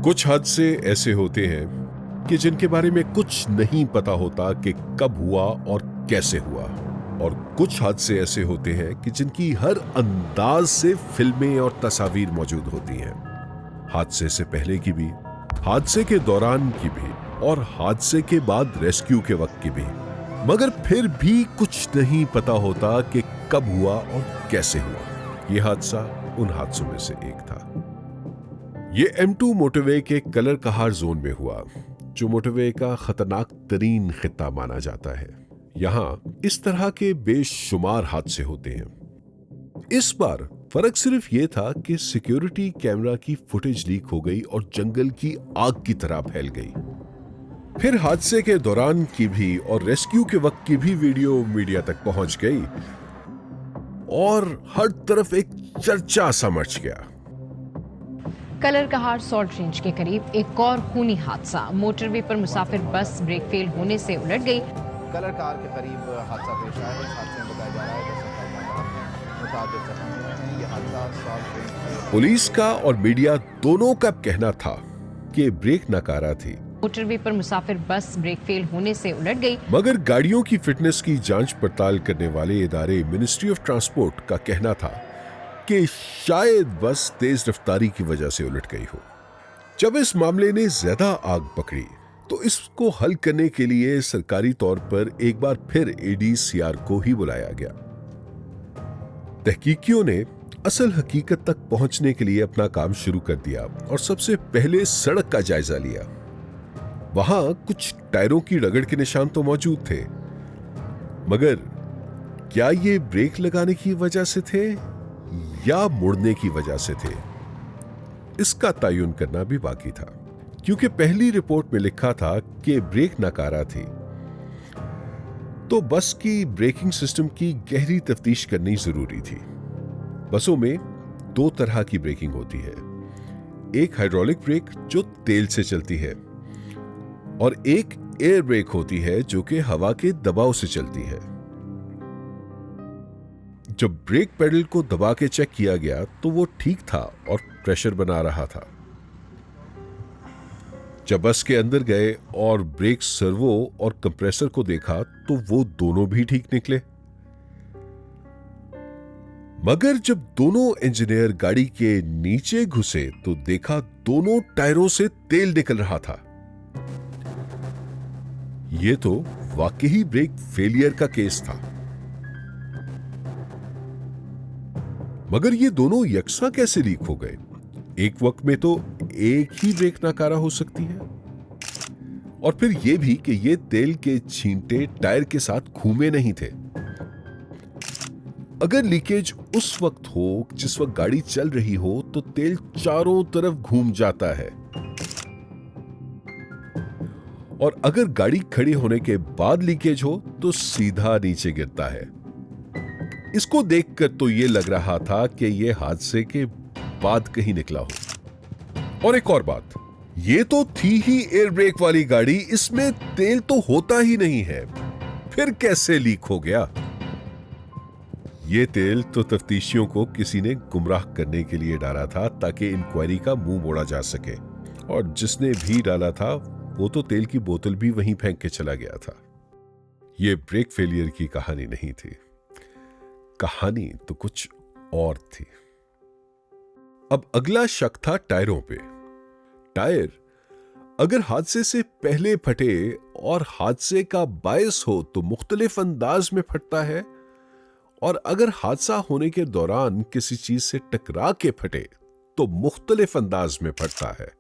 कुछ हादसे ऐसे होते हैं कि जिनके बारे में कुछ नहीं पता होता कि कब हुआ और कैसे हुआ, और कुछ हादसे ऐसे होते हैं कि जिनकी हर अंदाज से फिल्में और तस्वीर मौजूद होती हैं। हादसे से पहले की भी, हादसे के दौरान की भी और हादसे के बाद रेस्क्यू के वक्त की भी, मगर फिर भी कुछ नहीं पता होता कि कब हुआ और कैसे हुआ। यह हादसा उन हादसों में से एक था। ये M2 मोटरवे के कलर कहार जोन में हुआ, जो मोटरवे का खतरनाक तरीन खित्ता माना जाता है। यहाँ इस तरह के बेशुमार हादसे होते हैं। इस बार फर्क सिर्फ ये था कि सिक्योरिटी कैमरा की फुटेज लीक हो गई और जंगल की आग की तरह फैल गई। फिर हादसे के दौरान की भी और रेस्क्यू के वक्त की भी वीडियो मीडिया तक पहुंच गई और हर तरफ एक चर्चा सा मच गया। कलर कहार सॉल्ट रेंज के करीब एक और खूनी हादसा। मोटरवे पर मुसाफिर बस ब्रेक फेल होने से उलट गई। कलर कहार के करीब हादसा पेश आया है। हादसे में बताया जा रहा है कि ये हादसा सॉल्ट रेंज। पुलिस का और मीडिया दोनों का कहना था कि ब्रेक नाकारा थी। मोटरवे पर मुसाफिर बस ब्रेक फेल होने से उलट गई, मगर गाड़ियों की फिटनेस की जांच पड़ताल करने वाले इदारे मिनिस्ट्री ऑफ ट्रांसपोर्ट का कहना था कि शायद बस तेज रफ्तारी की वजह से उलट गई हो। जब इस मामले ने ज्यादा आग पकड़ी तो इसको हल करने के लिए सरकारी तौर पर एक बार फिर ADCR को ही बुलाया गया। तहकीकियों ने असल हकीकत तक पहुंचने के लिए अपना काम शुरू कर दिया और सबसे पहले सड़क का जायजा लिया। वहां कुछ टायरों की रगड़ के निशान तो मौजूद थे, मगर क्या ये ब्रेक लगाने की वजह से थे या मुड़ने की वजह से थे, इसका तयन करना भी बाकी था। क्योंकि पहली रिपोर्ट में लिखा था कि ब्रेक नाकारा थी, तो बस की ब्रेकिंग सिस्टम की गहरी तफ्तीश करनी जरूरी थी। बसों में दो तरह की ब्रेकिंग होती है, एक हाइड्रोलिक ब्रेक जो तेल से चलती है और एक एयर ब्रेक होती है जो कि हवा के दबाव से चलती है। जब ब्रेक पेडल को दबा के चेक किया गया तो वो ठीक था और प्रेशर बना रहा था। जब बस के अंदर गए और ब्रेक सर्वो और कंप्रेसर को देखा तो वो दोनों भी ठीक निकले। मगर जब दोनों इंजीनियर गाड़ी के नीचे घुसे तो देखा दोनों टायरों से तेल निकल रहा था। ये तो वाकई ब्रेक फेलियर का केस था। मगर ये दोनों यकसा कैसे लीक हो गए? एक वक्त में तो एक ही ब्रेक नाकारा हो सकती है, और फिर ये भी कि ये तेल के छींटे टायर के साथ घूमे नहीं थे। अगर लीकेज उस वक्त हो जिस वक्त गाड़ी चल रही हो तो तेल चारों तरफ घूम जाता है, और अगर गाड़ी खड़ी होने के बाद लीकेज हो तो सीधा नीचे गिरता है। इसको देखकर तो ये लग रहा था कि ये हादसे के बाद कहीं निकला हो। और एक और बात, ये तो थी ही एयर ब्रेक वाली गाड़ी, इसमें तेल तो होता ही नहीं है, फिर कैसे लीक हो गया? ये तेल तो तफ्तीशियों को किसी ने गुमराह करने के लिए डाला था ताकि इंक्वायरी का मुंह मोड़ा जा सके, और जिसने भी डाला था वो तो तेल की बोतल भी वहीं फेंक के चला गया था। ये ब्रेक फेलियर की कहानी नहीं थी, कहानी तो कुछ और थी। अब अगला शक था टायरों पे। टायर अगर हादसे से पहले फटे और हादसे का बायस हो तो मुख्तलिफ अंदाज में फटता है, और अगर हादसा होने के दौरान किसी चीज से टकरा के फटे तो मुख्तलिफ अंदाज में फटता है।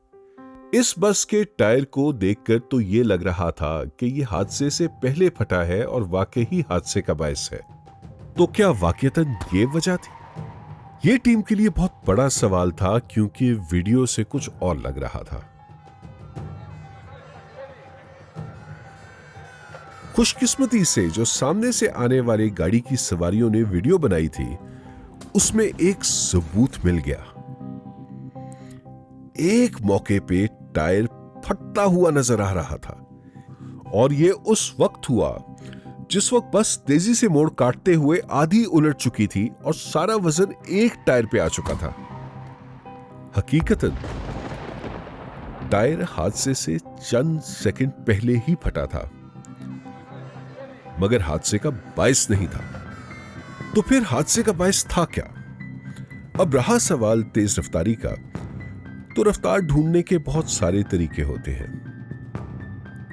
इस बस के टायर को देखकर तो ये लग रहा था कि ये हादसे से पहले फटा है और वाकई ही हादसे का बायस है। तो क्या वाकईतन ये वजह थी? ये टीम के लिए बहुत बड़ा सवाल था, क्योंकि वीडियो से कुछ और लग रहा था। खुशकिस्मती से जो सामने से आने वाली गाड़ी की सवारियों ने वीडियो बनाई थी, उसमें एक सबूत मिल गया। एक मौके पे टायर फटता हुआ नजर आ रहा था, और यह उस वक्त हुआ जिस वक्त बस तेजी से मोड़ काटते हुए आधी उलट चुकी थी और सारा वजन एक टायर पे आ चुका था। हकीकतन टायर हादसे से चंद सेकंड पहले ही फटा था, मगर हादसे का बायस नहीं था। तो फिर हादसे का बायस था क्या? अब रहा सवाल तेज रफ्तारी का, तो रफ्तार ढूंढने के बहुत सारे तरीके होते हैं।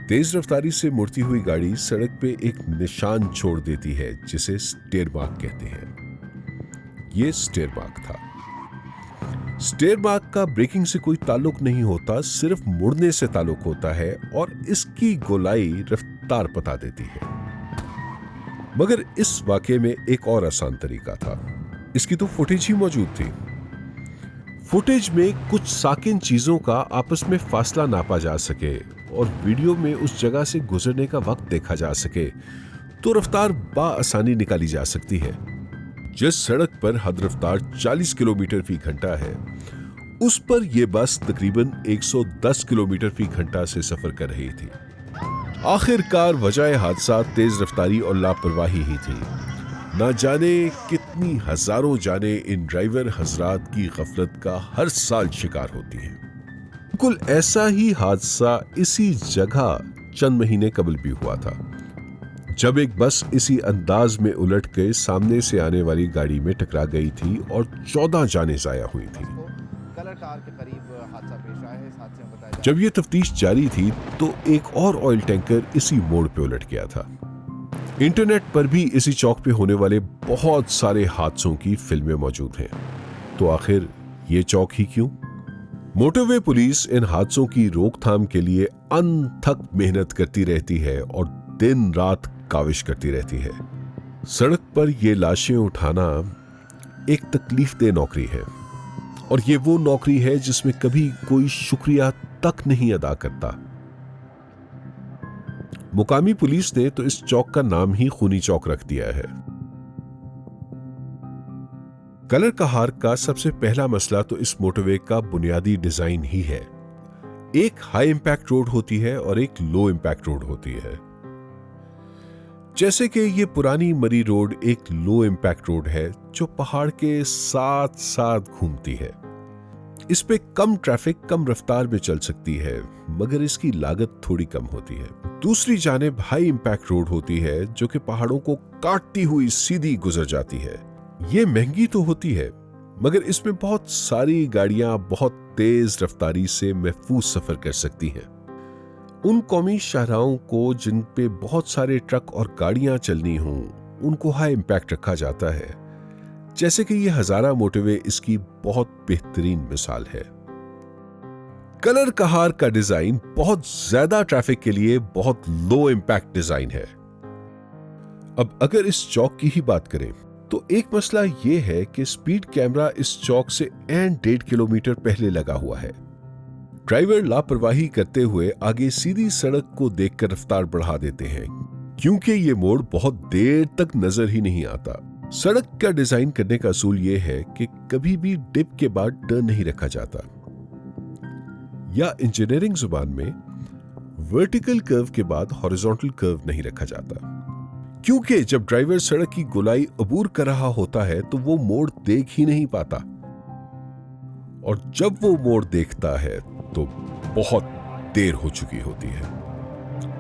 तेज रफ्तारी से मुड़ती हुई गाड़ी सड़क पे एक निशान छोड़ देती है, जिसे स्टेयर मार्क कहते हैं। ये स्टेयर मार्क था। स्टेयर मार्क का ब्रेकिंग से कोई ताल्लुक नहीं होता, सिर्फ मुड़ने से ताल्लुक होता है और इसकी गोलाई रफ्तार बता देती है। मगर इस वाकये में एक और आसान तरीका था। इसकी तो फुटेज ही मौजूद थी। फुटेज में कुछ साकिन चीजों का आपस में फासला नापा जा सके और वीडियो में उस जगह से गुजरने का वक्त देखा जा सके, तो रफ्तार बाआसानी निकाली जा सकती है। जिस सड़क पर हद रफ्तार 40 किलोमीटर फी घंटा है, उस पर यह बस तकरीबन 110 किलोमीटर फी घंटा से सफर कर रही थी। आखिरकार वजह हादसा तेज रफ्तारी और लापरवाही ही थी। ना जाने कितनी हजारों जाने इन ड्राइवर हजरात की गफलत का हर साल शिकार होती हैं। बिल्कुल ऐसा ही हादसा इसी जगह चंद महीने कबल भी हुआ था, जब एक बस इसी अंदाज में उलट के सामने से आने वाली गाड़ी में टकरा गई थी और 14 जानें जाया हुई थी। कलर कार के करीब हादसा पेश आया है। इस हादसे में बताया जब ये तफ्तीश जारी थी तो एक और ऑयल टैंकर इसी मोड़ पे उलट गया था। इंटरनेट पर भी इसी चौक पे होने वाले बहुत सारे हादसों की फिल्में मौजूद हैं। तो आखिर ये चौक ही क्यों? मोटरवे पुलिस इन हादसों की रोकथाम के लिए अनथक मेहनत करती रहती है और दिन रात काविश करती रहती है। सड़क पर ये लाशें उठाना एक तकलीफदेह नौकरी है, और ये वो नौकरी है जिसमें कभी कोई शुक्रिया तक नहीं अदा करता। मुकामी पुलिस ने तो इस चौक का नाम ही खूनी चौक रख दिया है। कलर कहार का सबसे पहला मसला तो इस मोटरवे का बुनियादी डिजाइन ही है। एक हाई इंपैक्ट रोड होती है और एक लो इंपैक्ट रोड होती है। जैसे कि ये पुरानी मरी रोड एक लो इंपैक्ट रोड है जो पहाड़ के साथ साथ घूमती है। इस पे कम ट्रैफिक कम रफ्तार में चल सकती है, मगर इसकी लागत थोड़ी कम होती है। दूसरी जानिब हाई इंपैक्ट रोड होती है जो कि पहाड़ों को काटती हुई सीधी गुजर जाती है। ये महंगी तो होती है, मगर इसमें बहुत सारी गाड़ियां बहुत तेज रफ्तारी से महफूज सफर कर सकती हैं। उन कौमी शाहराहों को जिन पे बहुत सारे ट्रक और गाड़ियां चलनी हों, उनको हाई इंपैक्ट रखा जाता है। जैसे कि ये हजारा मोटरवे इसकी बहुत बेहतरीन मिसाल है। कलर कहार का डिजाइन बहुत ज्यादा ट्रैफिक के लिए बहुत लो इंपैक्ट डिजाइन है। अब अगर इस चौक की ही बात करें तो एक मसला यह है कि स्पीड कैमरा इस चौक से 1.5 किलोमीटर पहले लगा हुआ है। ड्राइवर लापरवाही करते हुए आगे सीधी सड़क को देखकर रफ्तार बढ़ा देते हैं, क्योंकि ये मोड़ बहुत देर तक नजर ही नहीं आता। सड़क का डिजाइन करने का असूल यह है कि कभी भी डिप के बाद टर्न नहीं रखा जाता, या इंजीनियरिंग जुबान में वर्टिकल कर्व के बाद हॉरिजॉन्टल कर्व नहीं रखा जाता, क्योंकि जब ड्राइवर सड़क की गोलाई अबूर कर रहा होता है तो वो मोड़ देख ही नहीं पाता, और जब वो मोड़ देखता है तो बहुत देर हो चुकी होती है।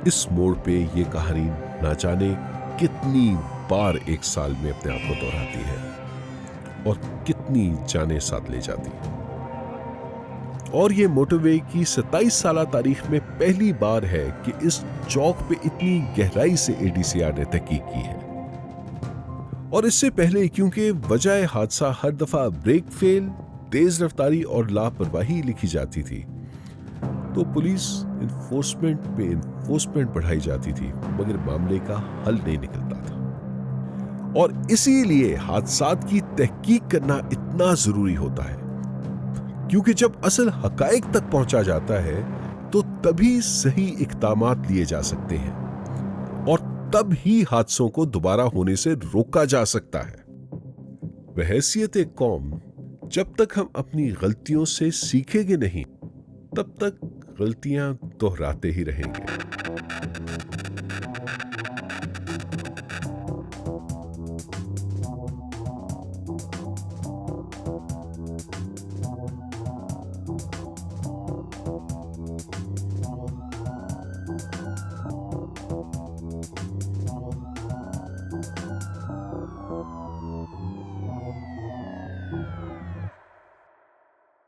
इस मोड़ पे ये कहानी ना जाने कितनी बार एक साल में अपने आप को दोहराती है और कितनी जाने साथ ले जाती है। और ये मोटरवे की 27 साल तारीख में पहली बार है कि इस चौक पे इतनी गहराई से एडीसीआर ने तहकीक की है। और इससे पहले क्योंकि वजह हादसा हर दफा ब्रेक फेल, तेज रफ्तारी और लापरवाही लिखी जाती थी, तो पुलिस इन्फोर्समेंट बढ़ाई जाती थी, मगर मामले का हल नहीं निकलता था। और इसीलिए हादसात की तहकीक करना इतना जरूरी होता है, क्योंकि जब असल हकायक तक पहुंचा जाता है तो तभी सही इक़दामात लिए जा सकते हैं और तब ही हादसों को दोबारा होने से रोका जा सकता है। बहैसियत कौम, जब तक हम अपनी गलतियों से सीखेंगे नहीं, तब तक गलतियां दोहराते ही रहेंगे।